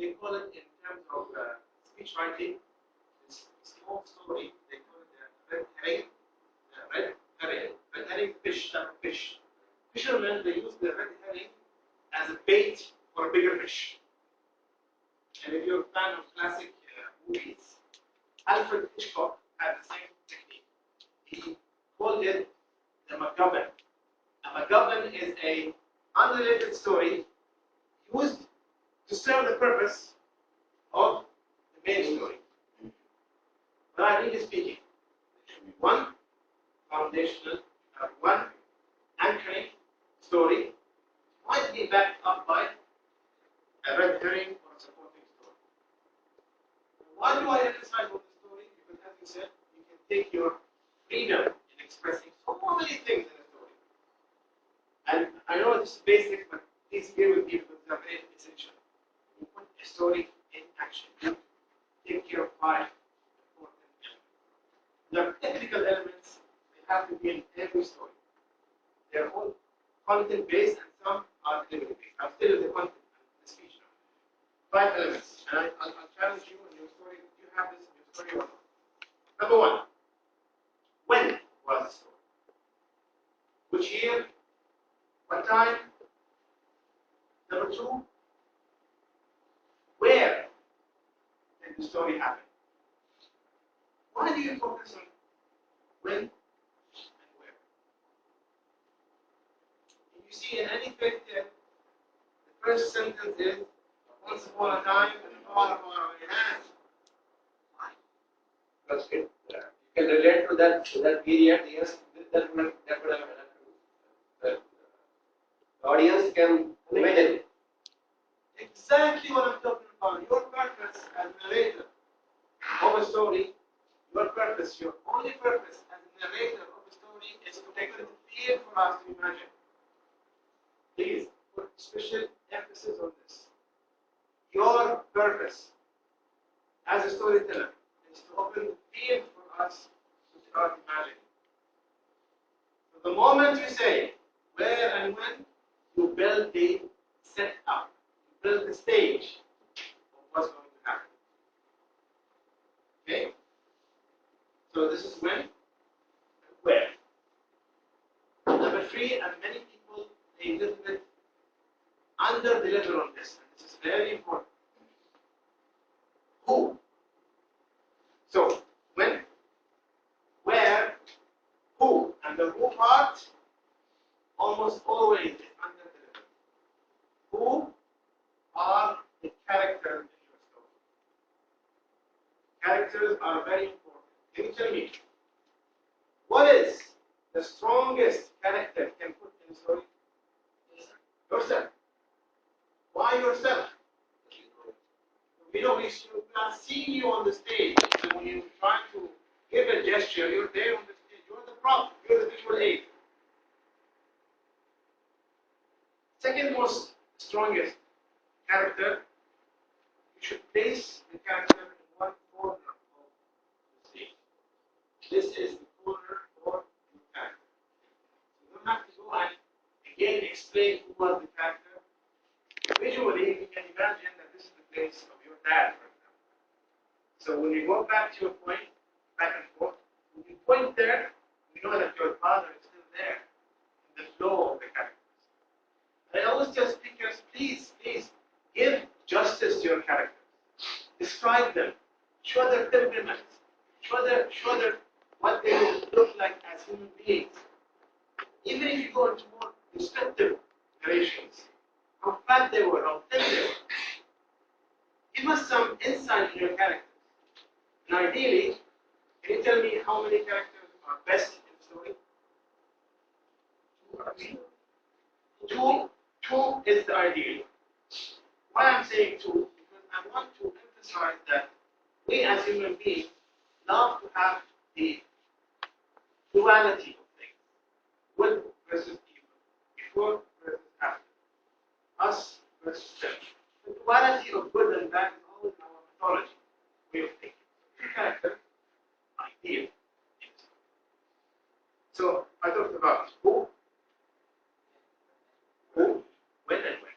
they call it in terms of speech writing, it's a small story. They call it the red herring. Red herring. Red herring fish, type of fish. Fishermen, they use the red herring as a bait for a bigger fish. And if you're a fan of classic movies, Alfred Hitchcock had the same technique. He called it the MacGuffin. A MacGuffin is a unrelated story used to serve the purpose of the main story. But ideally speaking, there should be one foundational, one anchoring story, might be backed up by a red herring or a supporting story. Why do I emphasize on the story? Because as you said, you can take your freedom in expressing so many things in a story. And I know this is basic, but please bear with me because they're very essential. You put a story in action. You take care of five important elements. The technical elements, they have to be in every story. They're all content-based and some are delivery-based. I'm still in the content and the speech now. 5 elements. And I'll challenge you in your story. Do you have this in your story or not? Number 1. When was the story? Which year? What time? Number 2. Where did the story happen? Why do you focus on when and where? You see, in any fairy tale, the first sentence is once upon a time and far, far away land. Why? Because you can relate to that period. Yes, that would have helped. The audience can imagine it. Exactly what I'm talking about. Your purpose as a narrator of a story, your only purpose as a narrator of a story is to make it clear for us to imagine. Please put special emphasis on this. Your purpose as a storyteller is to open the field for us to start imagining. So the moment you say where and when, you build the setup, you build the stage of what's going to happen. Okay? So this is when and where. Number 3, and many people, they little bit under-deliver on this, and this is very important. Who? So, when, where, who, and the who part almost always is under-delivered. Who are the characters in your story? Characters are very important. Can you tell me, what is the strongest character you can put in a story? Yourself. Why yourself? We know we are seeing you on the stage, and when you're trying to give a gesture, you're there on the stage. You're the prop, you're the visual aid. Second most strongest character, you should place the character in one corner of the stage. This is the corner for your character. You don't have to go and again explain who was the character. Visually, you can imagine that this is the place of your dad, for example. So when you go back to your point, back and forth, when you point there, you know that your father is still there in the flow of the characters. And I always tell speakers, please give justice to your characters. Describe them. Show their temperaments. Show their what they will look like as human beings. Even if you go into more descriptive narrations, how fat they were, how thin they were. Give us some insight in your characters. And ideally, can you tell me how many characters are best in the story? Two is the ideal. Why I'm saying 2? Because I want to emphasize that we as human beings love to have the duality of things. Good versus evil. Before versus after. Us versus them. The duality of good and bad is always our mythology way of thinking. Two characters, ideal. So I talked about who, when, and when.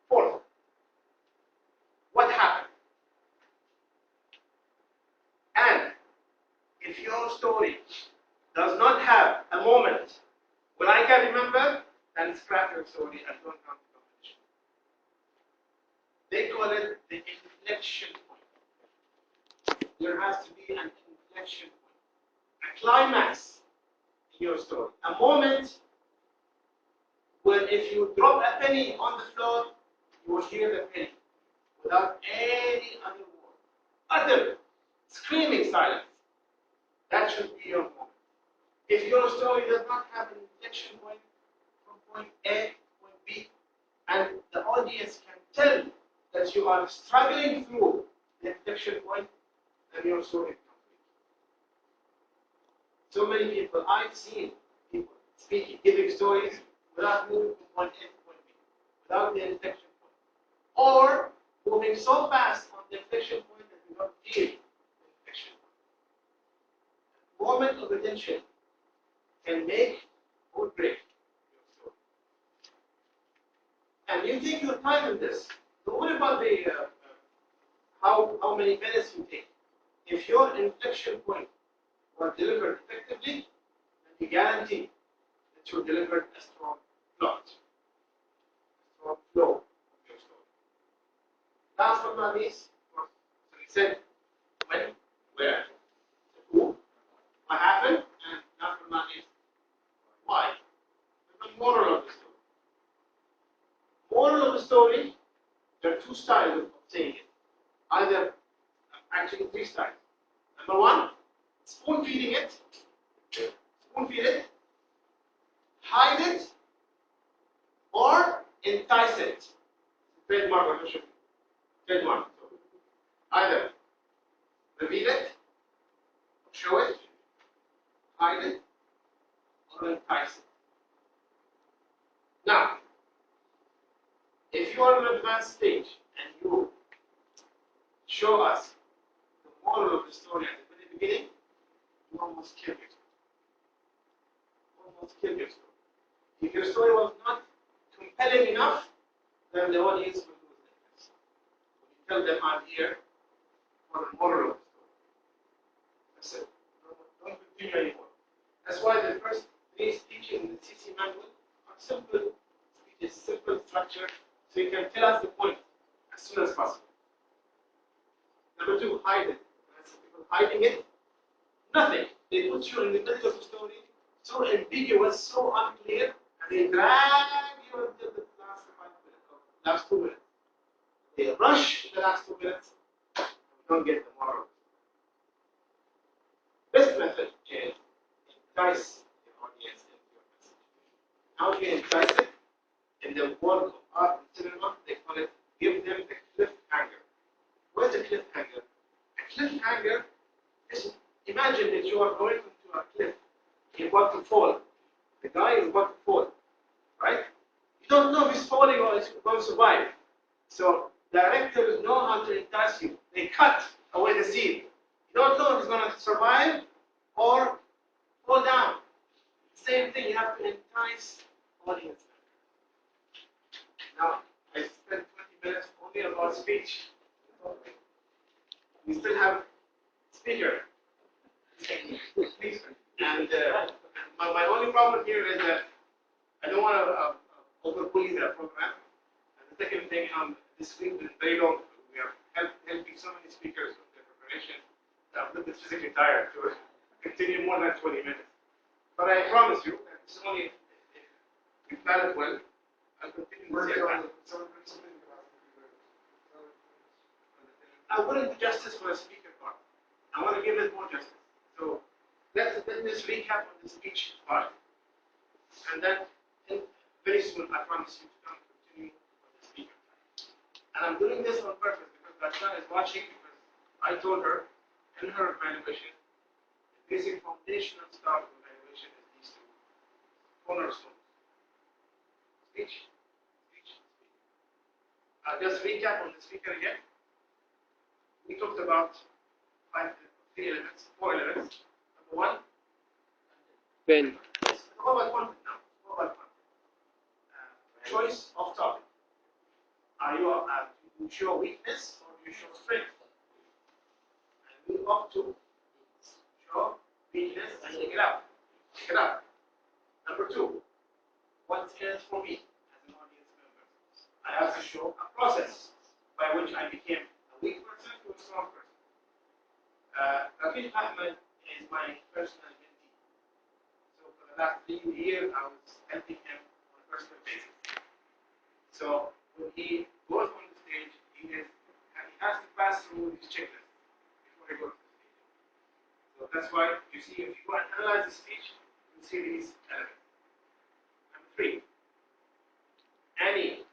4. If your story does not have a moment when I can remember, then scrap your story and don't come to competition. They call it the inflection point. There has to be an inflection point, a climax in your story, a moment when if you drop a penny on the floor, you will hear the penny without any other word, other screaming silence. That should be your moment. If your story does not have an inflection point from point A to point B, and the audience can tell that you are struggling through the inflection point, then your story becomes weak. So many people, I've seen people speaking, giving stories without moving from point A to point B, without the inflection point, or moving so fast on the inflection point that you don't feel the inflection point. Moment of attention can make or break your story. And you take your time in this. So what about the how many minutes you take? If your inflection point was delivered effectively, then you guarantee that you delivered a strong plot, a strong flow of your story. Last but not least, so we said when, where, who, what happened, and last but not least, why. The moral of the story. Moral of the story, there are two styles of saying it. Either, actually three styles. Number one, spoon feeding it, spoon feed it, hide it, or entice it. Trademark or should trademark. So either reveal it, show it, hide it, or entice it. Now, if you are in an advanced stage and you show us the moral of the story at the very beginning, you almost kill your story. Almost kill your story. If your story was not compelling enough, then the audience will lose interest. When you tell them, I'm here for the moral of the story. That's it. Don't continue anymore. That's why the first three speeches in the CC manual are simple speeches, simple structure, so you can tell us the point as soon as possible. Number two, hide it. That's people hiding it. Nothing. They put you in the middle of the story, so ambiguous, so unclear, and they drag you until the last 5 minutes, or last 2 minutes. They rush the last 2 minutes, and don't get the moral. Best method is entice the audience into your message. How do you entice it? In the world of art and cinema, they call it give them the cliffhanger. What is a cliffhanger? A cliffhanger is, imagine that you are going into a cliff, you're about to fall. The guy is about to fall, right? You don't know if he's falling or he's going to survive. So directors know how to entice you. They cut away the scene. You don't know if he's going to survive or fall down. Same thing, you have to entice audience. Now, I spent 20 minutes only about speech. We still have speaker. And my only problem here is that I don't want to overbully the program. And the second thing, this week is very long. We are helping so many speakers with their preparation. I'm a little bit physically tired to continue more than 20 minutes. But I promise you that this is only if we plan it well. I'll continue this year. I wouldn't do justice for a speaker part. I want to give it more justice. So let's recap on the speech part. And then very soon I promise you to come continue on the speaker part. And I'm doing this on purpose because Rachna is watching, because I told her in her evaluation, the basic foundational stuff of evaluation is these two cornerstones. Speech. I'll just recap on the speaker again. We talked about four elements. Number one, Pen. mobile content now. Mobile content. Choice of topic. Do you show weakness or do you show strength? And we opt to show weakness and take it out. Take it out. Number two, what's in it for me as an audience member? I have to show a process by which I became a weak person to a strong person. Rafiq Ahmed is my personal mentee. So for the last 3 years, I was helping him on a personal basis. So when he goes on the stage, he has to pass through his checklist before he goes to the stage. So that's why you see, if you go and analyze the speech, you see these elements. Number three, any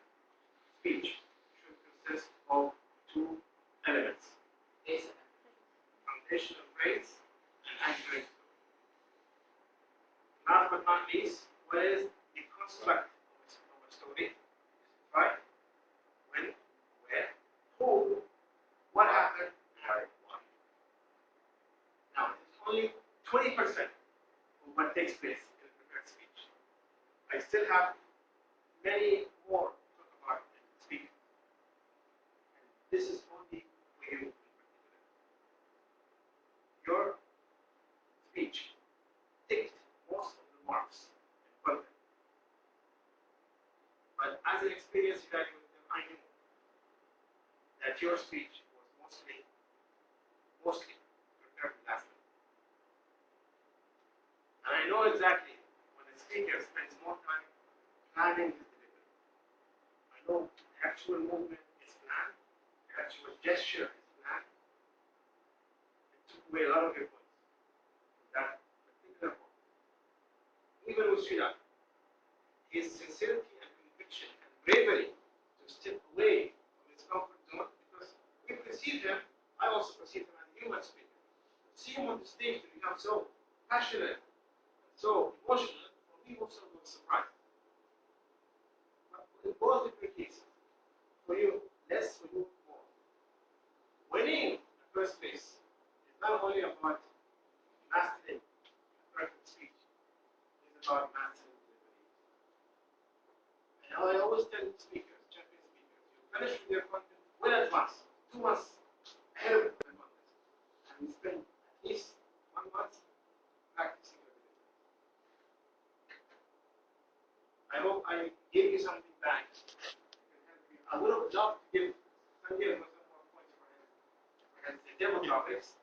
speech should consist of two elements: foundational phrase and anchoring story. Last but not least, what is the construct of a story? Right? When, where, who, what happened, and why. Now, it's only 20% of what takes place in a prepared speech. I still have many more to talk about in speaking. And this is only for you in particular. Your speech ticked most of the marks in perfect. But as an experienced evaluator, I knew that your speech was mostly prepared last minute. And I know exactly when a speaker spends more time planning his delivery. I know the actual movement is planned, the actual gesture is planned. It took away a lot of your points from that particular point. Even with Sridhar, his sincerity and conviction and bravery to step away from his comfort zone, because we perceive him, I also perceive him as a human speaker. To see him on the stage to become so passionate, so emotional, for me also was surprised. But in both different cases, for you, less, for you, more. Winning the first place is not only about mastering a perfect speech, it's about mastering delivery. And I always tell speakers, champion speakers, you finish with your content well advanced, 2 months ahead of the content, and you spend at least 1 month practicing your delivery. I hope I gave you something back. I would have loved to give some more points for his demo topics.